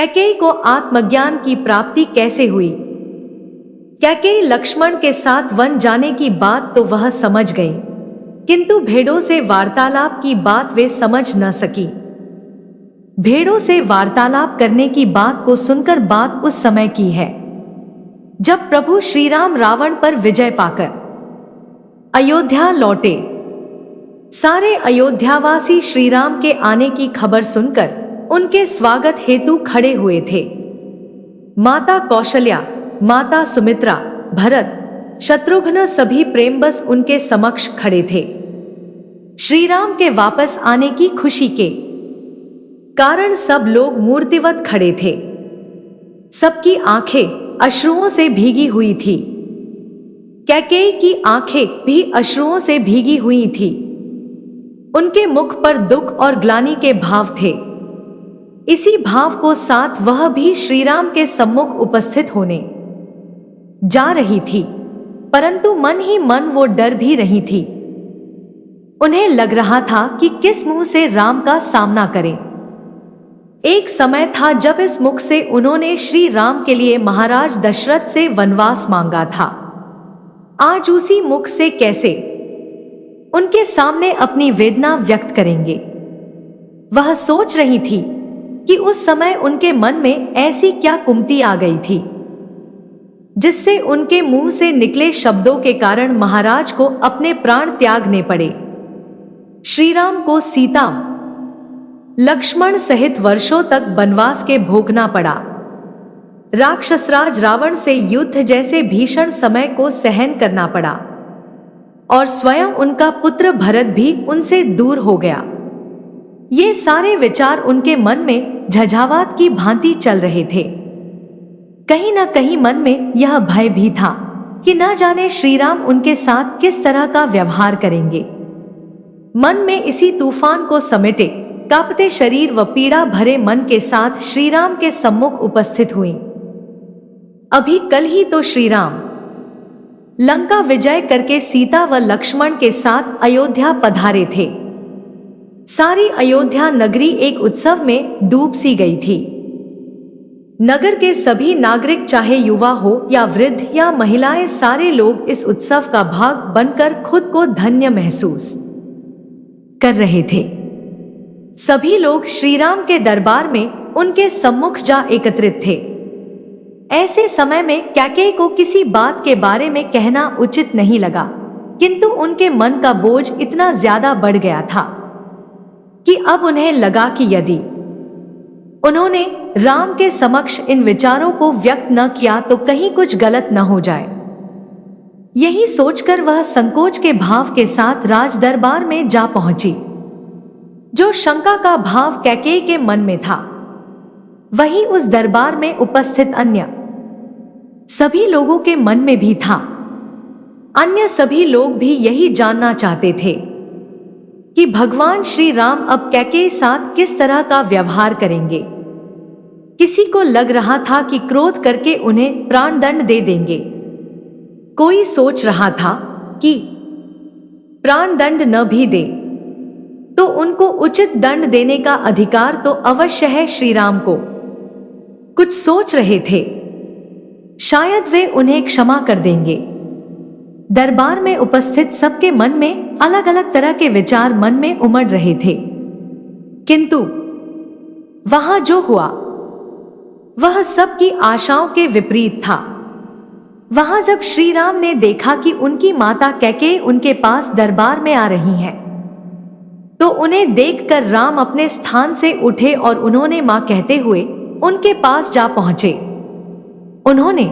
कैकेयी को आत्मज्ञान की प्राप्ति कैसे हुई? कैकेयी लक्ष्मण के साथ वन जाने की बात तो वह समझ गई, किंतु भेड़ों से वार्तालाप की बात वे समझ न सकी। भेड़ों से वार्तालाप करने की बात को सुनकर बात उस समय की है जब प्रभु श्री राम रावण पर विजय पाकर अयोध्या लौटे। सारे अयोध्यावासी श्री राम के आने की खबर सुनकर उनके स्वागत हेतु खड़े हुए थे। माता कौशल्या, माता सुमित्रा, भरत, शत्रुघ्न सभी प्रेमबस उनके समक्ष खड़े थे। श्री राम के वापस आने की खुशी के कारण सब लोग मूर्तिवत खड़े थे। सबकी आंखें अश्रुओं से भीगी हुई थी। कैकेयी की आंखें भी अश्रुओं से भीगी हुई थी। उनके मुख पर दुख और ग्लानि के भाव थे। इसी भाव को साथ वह भी श्री राम के सम्मुख उपस्थित होने जा रही थी, परंतु मन ही मन वो डर भी रही थी। उन्हें लग रहा था कि किस मुंह से राम का सामना करें। एक समय था जब इस मुख से उन्होंने श्री राम के लिए महाराज दशरथ से वनवास मांगा था। आज उसी मुख से कैसे उनके सामने अपनी वेदना व्यक्त करेंगे? वह सोच रही थी कि उस समय उनके मन में ऐसी क्या कुमति आ गई थी जिससे उनके मुंह से निकले शब्दों के कारण महाराज को अपने प्राण त्यागने पड़े। श्री राम को सीता लक्ष्मण सहित वर्षों तक वनवास के भोगना पड़ा। राक्षसराज रावण से युद्ध जैसे भीषण समय को सहन करना पड़ा और स्वयं उनका पुत्र भरत भी उनसे दूर हो गया। ये सारे विचार उनके मन में झंझावात की भांति चल रहे थे। कहीं न कहीं मन में यह भय भी था कि न जाने श्री राम उनके साथ किस तरह का व्यवहार करेंगे। मन में इसी तूफान को समेटे कांपते शरीर व पीड़ा भरे मन के साथ श्री राम के सम्मुख उपस्थित हुई। अभी कल ही तो श्री राम लंका विजय करके सीता व लक्ष्मण के साथ अयोध्या पधारे थे। सारी अयोध्या नगरी एक उत्सव में डूब सी गई थी। नगर के सभी नागरिक, चाहे युवा हो या वृद्ध या महिलाएं, सारे लोग इस उत्सव का भाग बनकर खुद को धन्य महसूस कर रहे थे। सभी लोग श्री राम के दरबार में उनके सम्मुख जा एकत्रित थे। ऐसे समय में कैकेयी को किसी बात के बारे में कहना उचित नहीं लगा, किंतु उनके मन का बोझ इतना ज्यादा बढ़ गया था कि अब उन्हें लगा कि यदि उन्होंने राम के समक्ष इन विचारों को व्यक्त न किया तो कहीं कुछ गलत न हो जाए। यही सोचकर वह संकोच के भाव के साथ राज दरबार में जा पहुंची। जो शंका का भाव कैकेयी के मन में था, वही उस दरबार में उपस्थित अन्य सभी लोगों के मन में भी था। अन्य सभी लोग भी यही जानना चाहते थे कि भगवान श्री राम अब कैकेयी साथ किस तरह का व्यवहार करेंगे। किसी को लग रहा था कि क्रोध करके उन्हें प्राणदंड दे देंगे। कोई सोच रहा था कि प्राणदंड न भी दे तो उनको उचित दंड देने का अधिकार तो अवश्य है श्री राम को। कुछ सोच रहे थे शायद वे उन्हें क्षमा कर देंगे। दरबार में उपस्थित सबके मन में अलग अलग तरह के विचार मन में उमड़ रहे थे, किंतु वहां जो हुआ वह सबकी आशाओं के विपरीत था। वहां जब श्री राम ने देखा कि उनकी माता कैकेयी उनके पास दरबार में आ रही हैं, तो उन्हें देखकर राम अपने स्थान से उठे और उन्होंने मां कहते हुए उनके पास जा पहुंचे। उन्होंने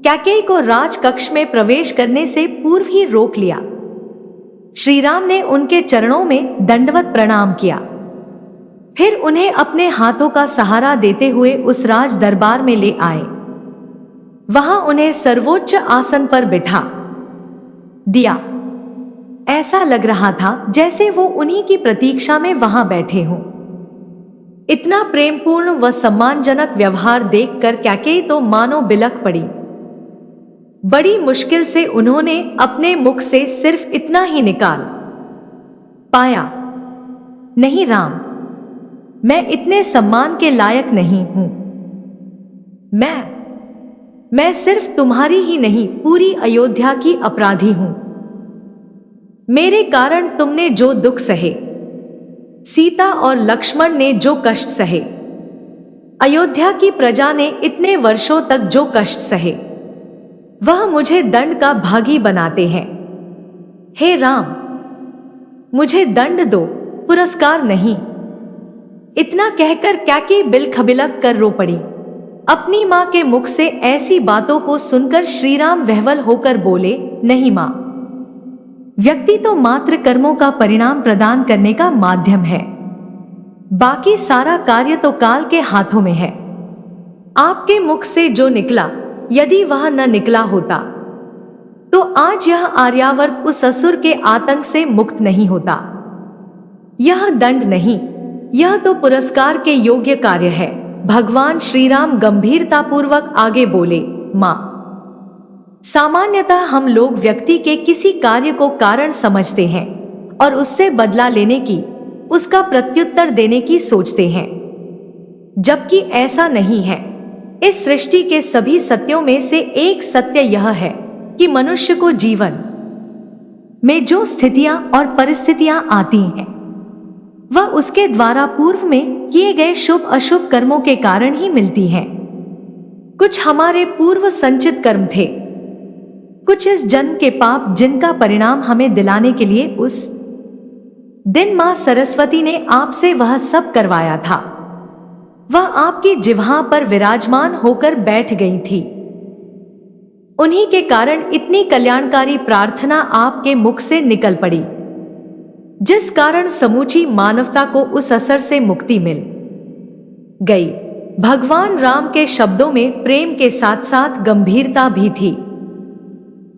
कैकेयी को राजकक्ष में प्रवेश करने से पूर्व ही रोक लिया। श्री राम ने उनके चरणों में दंडवत प्रणाम किया, फिर उन्हें अपने हाथों का सहारा देते हुए उस राज दरबार में ले आए। वहां उन्हें सर्वोच्च आसन पर बिठा दिया। ऐसा लग रहा था जैसे वो उन्हीं की प्रतीक्षा में वहां बैठे हों। इतना प्रेमपूर्ण व सम्मानजनक व्यवहार देखकर कैकेयी तो मानो बिलख पड़ी। बड़ी मुश्किल से उन्होंने अपने मुख से सिर्फ इतना ही निकाल पाया, नहीं राम, मैं इतने सम्मान के लायक नहीं हूं। मैं सिर्फ तुम्हारी ही नहीं, पूरी अयोध्या की अपराधी हूं। मेरे कारण तुमने जो दुख सहे, सीता और लक्ष्मण ने जो कष्ट सहे, अयोध्या की प्रजा ने इतने वर्षों तक जो कष्ट सहे, वह मुझे दंड का भागी बनाते हैं। हे राम, मुझे दंड दो, पुरस्कार नहीं। इतना कहकर कैकेयी बिलखबिलक कर रो पड़ी। अपनी मां के मुख से ऐसी बातों को सुनकर श्रीराम विह्वल होकर बोले, नहीं मां, व्यक्ति तो मात्र कर्मों का परिणाम प्रदान करने का माध्यम है, बाकी सारा कार्य तो काल के हाथों में है। आपके मुख से जो निकला, यदि वह न निकला होता तो आज यह आर्यावर्त उस असुर के आतंक से मुक्त नहीं होता। यह दंड नहीं, यह तो पुरस्कार के योग्य कार्य है। भगवान श्रीराम गंभीरतापूर्वक आगे बोले, मां, सामान्यतः हम लोग व्यक्ति के किसी कार्य को कारण समझते हैं और उससे बदला लेने की, उसका प्रत्युत्तर देने की सोचते हैं, जबकि ऐसा नहीं है। इस सृष्टि के सभी सत्यों में से एक सत्य यह है कि मनुष्य को जीवन में जो स्थितियां और परिस्थितियां आती हैं, वह उसके द्वारा पूर्व में किए गए शुभ अशुभ कर्मों के कारण ही मिलती हैं। कुछ हमारे पूर्व संचित कर्म थे, कुछ इस जन्म के पाप, जिनका परिणाम हमें दिलाने के लिए उस दिन मां सरस्वती ने आपसे वह सब करवाया था। वह आपकी जिह्वा पर विराजमान होकर बैठ गई थी। उन्हीं के कारण इतनी कल्याणकारी प्रार्थना आपके मुख से निकल पड़ी, जिस कारण समूची मानवता को उस असर से मुक्ति मिल गई। भगवान राम के शब्दों में प्रेम के साथ साथ गंभीरता भी थी।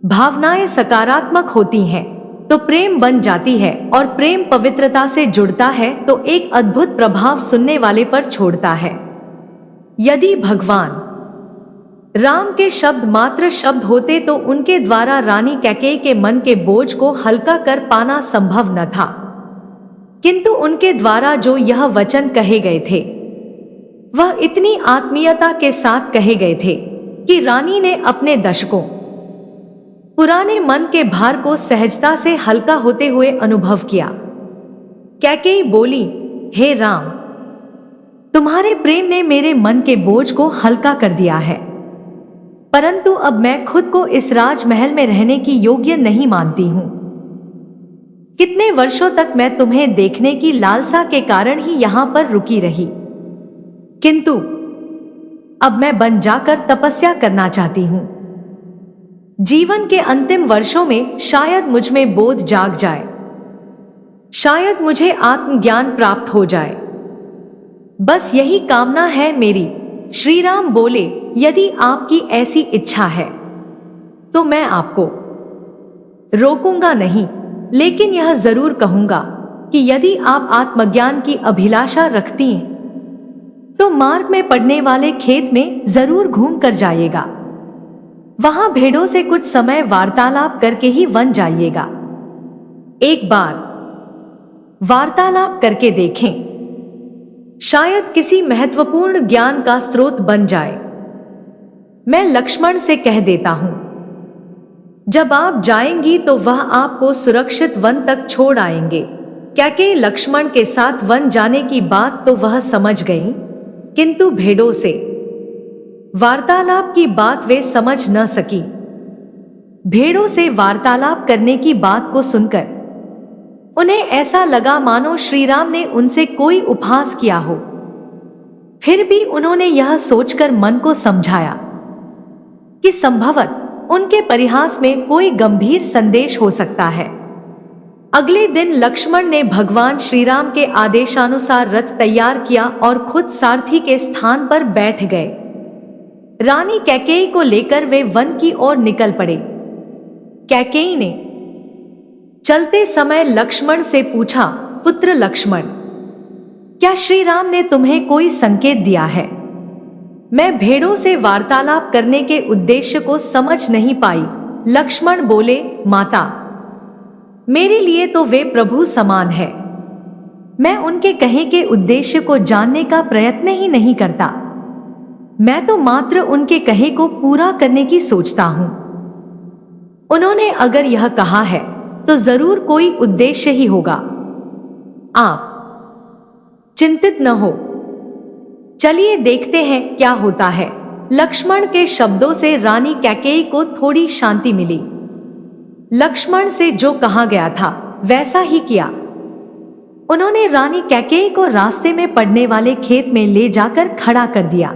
भावनाएं सकारात्मक होती हैं तो प्रेम बन जाती है, और प्रेम पवित्रता से जुड़ता है तो एक अद्भुत प्रभाव सुनने वाले पर छोड़ता है। यदि भगवान राम के शब्द मात्र शब्द होते तो उनके द्वारा रानी कैकेयी के मन के बोझ को हल्का कर पाना संभव न था, किंतु उनके द्वारा जो यह वचन कहे गए थे, वह इतनी आत्मीयता के साथ कहे गए थे कि रानी ने अपने दशकों पुराने मन के भार को सहजता से हल्का होते हुए अनुभव किया। कैकेयी बोली, हे राम, तुम्हारे प्रेम ने मेरे मन के बोझ को हल्का कर दिया है, परंतु अब मैं खुद को इस राजमहल में रहने की योग्य नहीं मानती हूं। कितने वर्षों तक मैं तुम्हें देखने की लालसा के कारण ही यहां पर रुकी रही, किंतु अब मैं बन जाकर तपस्या करना चाहती हूं। जीवन के अंतिम वर्षों में शायद मुझ में बोध जाग जाए, शायद मुझे आत्मज्ञान प्राप्त हो जाए, बस यही कामना है मेरी। श्रीराम बोले, यदि आपकी ऐसी इच्छा है तो मैं आपको रोकूंगा नहीं, लेकिन यह जरूर कहूंगा कि यदि आप आत्मज्ञान की अभिलाषा रखती हैं तो मार्ग में पड़ने वाले खेत में जरूर घूम कर जाइएगा। वहां भेड़ों से कुछ समय वार्तालाप करके ही वन जाइएगा। एक बार वार्तालाप करके देखें, शायद किसी महत्वपूर्ण ज्ञान का स्रोत बन जाए। मैं लक्ष्मण से कह देता हूं, जब आप जाएंगी तो वह आपको सुरक्षित वन तक छोड़ आएंगे। कैकेयी लक्ष्मण के साथ वन जाने की बात तो वह समझ गई, किंतु भेड़ों से वार्तालाप की बात वे समझ न सकी। भेड़ों से वार्तालाप करने की बात को सुनकर उन्हें ऐसा लगा मानो श्रीराम ने उनसे कोई उपहास किया हो। फिर भी उन्होंने यह सोचकर मन को समझाया कि संभवत उनके परिहास में कोई गंभीर संदेश हो सकता है। अगले दिन लक्ष्मण ने भगवान श्रीराम के आदेशानुसार रथ तैयार किया और खुद सारथी के स्थान पर बैठ गए। रानी कैकेयी को लेकर वे वन की ओर निकल पड़े। कैकेयी ने चलते समय लक्ष्मण से पूछा, पुत्र लक्ष्मण, क्या श्री राम ने तुम्हें कोई संकेत दिया है? मैं भेड़ों से वार्तालाप करने के उद्देश्य को समझ नहीं पाई। लक्ष्मण बोले, माता, मेरे लिए तो वे प्रभु समान है। मैं उनके कहे के उद्देश्य को जानने का प्रयत्न ही नहीं करता। मैं तो मात्र उनके कहे को पूरा करने की सोचता हूं। उन्होंने अगर यह कहा है तो जरूर कोई उद्देश्य ही होगा। आप चिंतित न हो, चलिए देखते हैं क्या होता है। लक्ष्मण के शब्दों से रानी कैकेयी को थोड़ी शांति मिली। लक्ष्मण से जो कहा गया था वैसा ही किया। उन्होंने रानी कैकेयी को रास्ते में पड़ने वाले खेत में ले जाकर खड़ा कर दिया।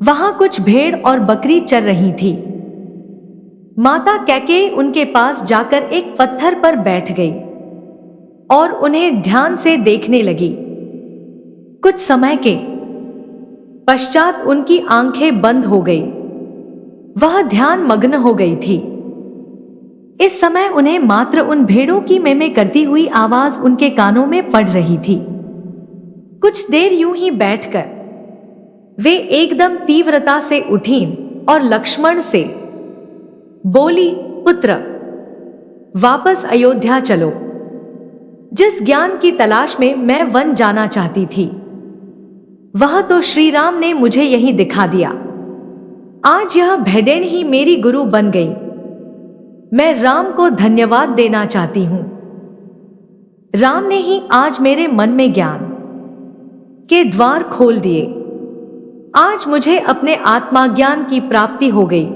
वहां कुछ भेड़ और बकरी चर रही थी। माता कैकेयी उनके पास जाकर एक पत्थर पर बैठ गई और उन्हें ध्यान से देखने लगी। कुछ समय के पश्चात उनकी आंखें बंद हो गई। वह ध्यान मग्न हो गई थी। इस समय उन्हें मात्र उन भेड़ों की मेमे करती हुई आवाज उनके कानों में पड़ रही थी। कुछ देर यूं ही बैठकर वे एकदम तीव्रता से उठीं और लक्ष्मण से बोली, पुत्र, वापस अयोध्या चलो। जिस ज्ञान की तलाश में मैं वन जाना चाहती थी वह तो श्री राम ने मुझे यही दिखा दिया। आज यह भेड़ें ही मेरी गुरु बन गई। मैं राम को धन्यवाद देना चाहती हूं। राम ने ही आज मेरे मन में ज्ञान के द्वार खोल दिए। आज मुझे अपने आत्माज्ञान की प्राप्ति हो गई।